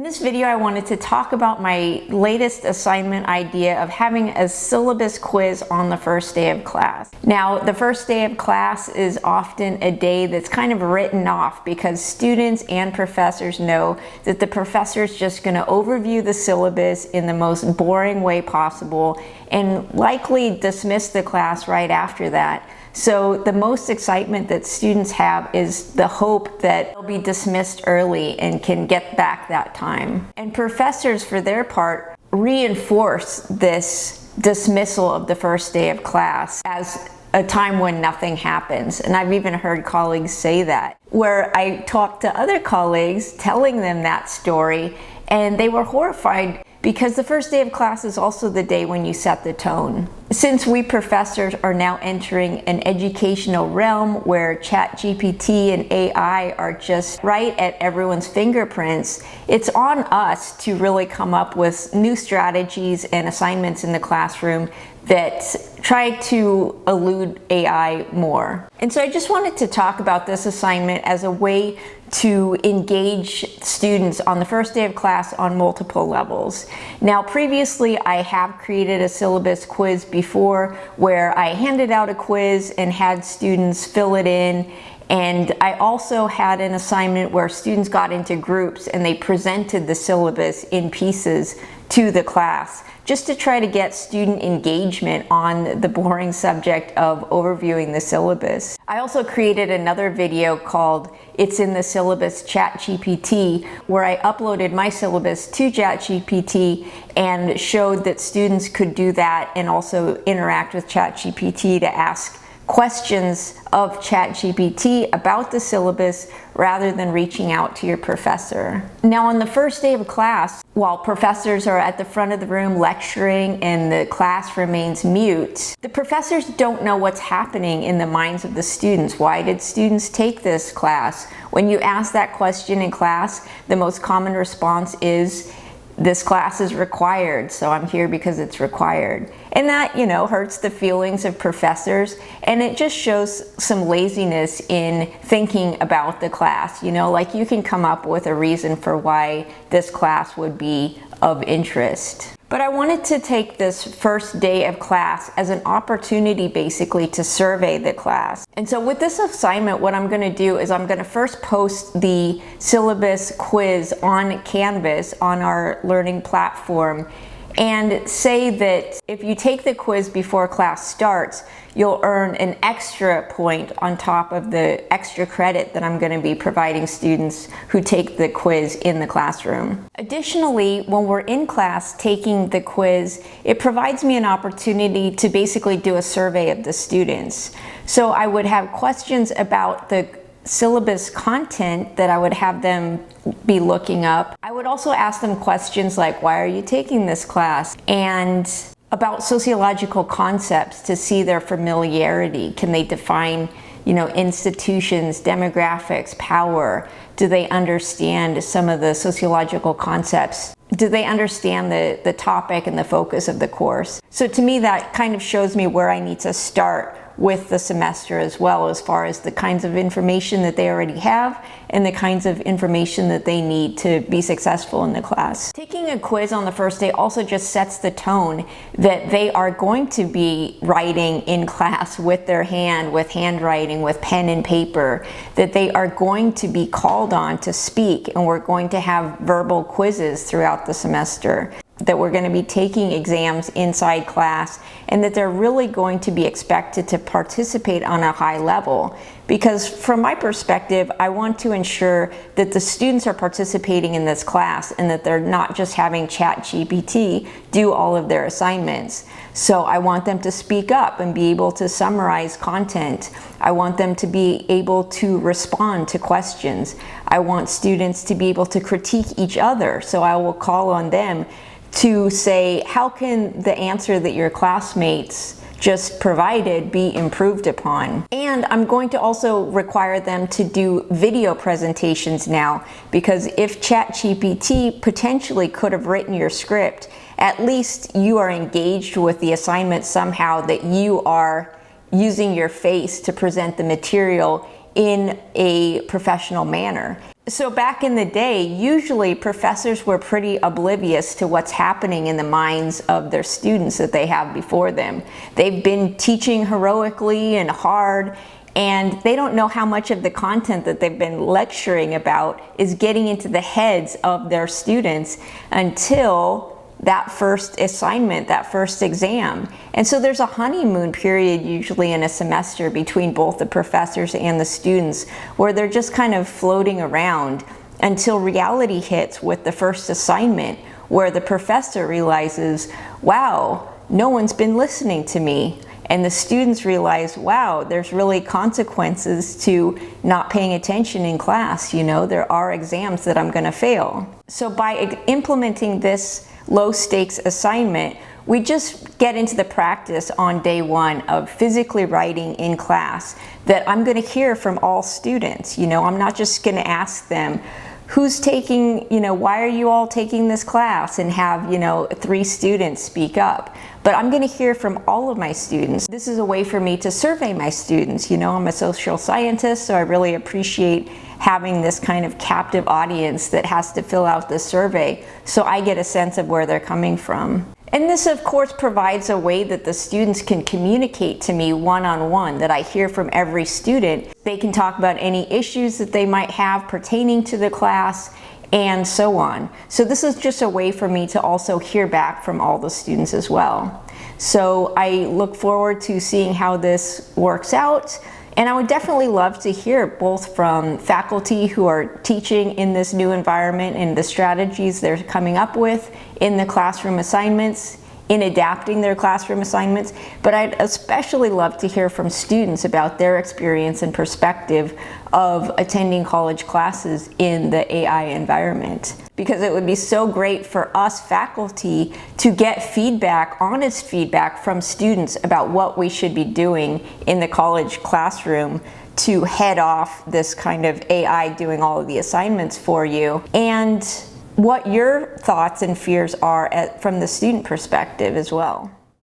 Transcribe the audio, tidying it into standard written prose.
this video, I wanted to talk about my latest assignment idea of having a syllabus quiz on the first day of class. Now, the first day of class is often a day that's kind of written off because students and professors know that the professor is just going to overview the syllabus in the most boring way possible and likely dismiss the class right after that. So the most excitement that students have is the hope that they'll be dismissed early and can get back that time. And professors, for their part, reinforce this dismissal of the first day of class as a time when nothing happens. And I've even heard colleagues say that, where I talked to other colleagues telling them that story, and they were horrified because the first day of class is also the day when you set the tone. Since we professors are now entering an educational realm where ChatGPT and AI are just right at everyone's fingerprints, it's on us to really come up with new strategies and assignments in the classroom that try to elude AI more. And so I just wanted to talk about this assignment as a way to engage students on the first day of class on multiple levels. Now, previously I have created a syllabus quiz before where I handed out a quiz and had students fill it in. And I also had an assignment where students got into groups and they presented the syllabus in pieces to the class, just to try to get student engagement on the boring subject of overviewing the syllabus. I also created another video called It's in the Syllabus ChatGPT, where I uploaded my syllabus to ChatGPT and showed that students could do that and also interact with ChatGPT to ask questions of ChatGPT about the syllabus rather than reaching out to your professor. Now, on the first day of class, while professors are at the front of the room lecturing and the class remains mute, the professors don't know what's happening in the minds of the students. Why did students take this class? When you ask that question in class, the most common response is, this class is required, so I'm here because it's required. And that, hurts the feelings of professors, and it just shows some laziness in thinking about the class. Like you can come up with a reason for why this class would be of interest. But I wanted to take this first day of class as an opportunity basically to survey the class. And so with this assignment, what I'm going to do is I'm going to first post the syllabus quiz on Canvas on our learning platform and say that if you take the quiz before class starts, you'll earn an extra point on top of the extra credit that I'm going to be providing students who take the quiz in the classroom. Additionally, when we're in class taking the quiz, it provides me an opportunity to basically do a survey of the students. So I would have questions about the syllabus content that I would have them be looking up. I would also ask them questions like, why are you taking this class? And about sociological concepts to see their familiarity. Can they define, institutions, demographics, power? Do they understand some of the sociological concepts? Do they understand the topic and the focus of the course? So to me, that kind of shows me where I need to start with the semester as well, as far as the kinds of information that they already have and the kinds of information that they need to be successful in the class. Taking a quiz on the first day also just sets the tone that they are going to be writing in class with their hand, with handwriting, with pen and paper, that they are going to be called on to speak, and we're going to have verbal quizzes throughout the semester, that we're going to be taking exams inside class, and that they're really going to be expected to participate on a high level. Because from my perspective, I want to ensure that the students are participating in this class and that they're not just having ChatGPT do all of their assignments. So I want them to speak up and be able to summarize content. I want them to be able to respond to questions. I want students to be able to critique each other. So I will call on them to say, how can the answer that your classmates just provided be improved upon? And I'm going to also require them to do video presentations now, because if ChatGPT potentially could have written your script, at least you are engaged with the assignment somehow, that you are using your face to present the material in a professional manner. So back in the day, usually professors were pretty oblivious to what's happening in the minds of their students that they have before them. They've been teaching heroically and hard, and they don't know how much of the content that they've been lecturing about is getting into the heads of their students until that first assignment, that first exam. And so there's a honeymoon period usually in a semester between both the professors and the students where they're just kind of floating around until reality hits with the first assignment, where the professor realizes, wow, no one's been listening to me. And the students realize, wow, there's really consequences to not paying attention in class. You know, there are exams that I'm gonna fail. So by implementing this low stakes assignment, we just get into the practice on day one of physically writing in class that I'm gonna hear from all students. You know, I'm not just gonna ask them, who's taking, you know, why are you all taking this class, and have, you know, 3 students speak up. But I'm gonna hear from all of my students. This is a way for me to survey my students. You know, I'm a social scientist, so I really appreciate having this kind of captive audience that has to fill out this survey, so I get a sense of where they're coming from. And this, of course, provides a way that the students can communicate to me one-on-one, that I hear from every student. They can talk about any issues that they might have pertaining to the class, and so on. So this is just a way for me to also hear back from all the students as well. So I look forward to seeing how this works out. And I would definitely love to hear both from faculty who are teaching in this new environment and the strategies they're coming up with in the classroom assignments, in adapting their classroom assignments, but I'd especially love to hear from students about their experience and perspective of attending college classes in the AI environment. Because it would be so great for us faculty to get feedback, honest feedback from students about what we should be doing in the college classroom to head off this kind of AI doing all of the assignments for you, and what your thoughts and fears are from the student perspective as well.